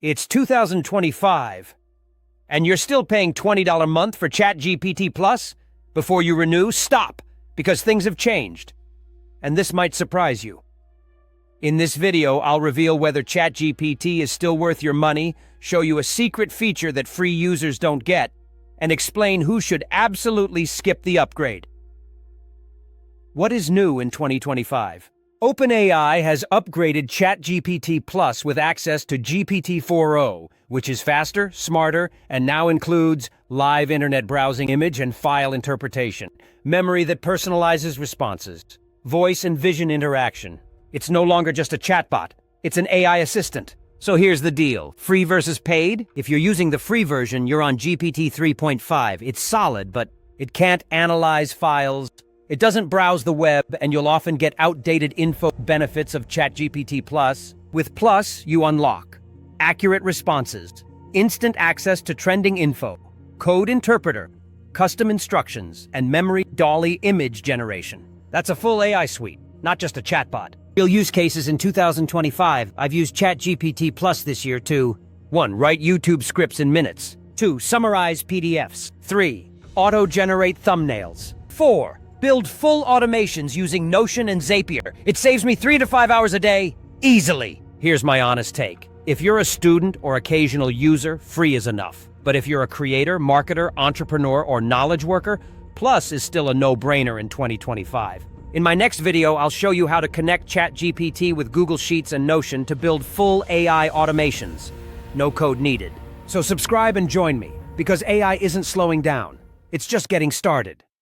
It's 2025, and you're still paying $20 a month for ChatGPT Plus? Before you renew, stop, because things have changed. And this might surprise you. In this video, I'll reveal whether ChatGPT is still worth your money, show you a secret feature that free users don't get, and explain who should absolutely skip the upgrade. What is new in 2025? OpenAI has upgraded ChatGPT Plus with access to GPT 4o, which is faster, smarter, and now includes live internet browsing, image and file interpretation, memory that personalizes responses, voice and vision interaction. It's no longer just a chatbot, it's an AI assistant. So here's the deal. Free versus paid? If you're using the free version, you're on GPT 3.5. It's solid, but it can't analyze files. It doesn't browse the web, and you'll often get outdated info. Benefits of ChatGPT Plus. With Plus, you unlock accurate responses, instant access to trending info, code interpreter, custom instructions, and memory dolly image generation. That's a full AI suite, not just a chatbot. Real use cases in 2025. I've used ChatGPT Plus this year to 1. Write YouTube scripts in minutes. 2. Summarize PDFs. 3. Auto-generate thumbnails. 4. Build full automations using Notion and Zapier. It saves me 3 to 5 hours a day, easily. Here's my honest take. If you're a student or occasional user, free is enough. But if you're a creator, marketer, entrepreneur, or knowledge worker, Plus is still a no-brainer in 2025. In my next video, I'll show you how to connect ChatGPT with Google Sheets and Notion to build full AI automations. No code needed. So subscribe and join me, because AI isn't slowing down. It's just getting started.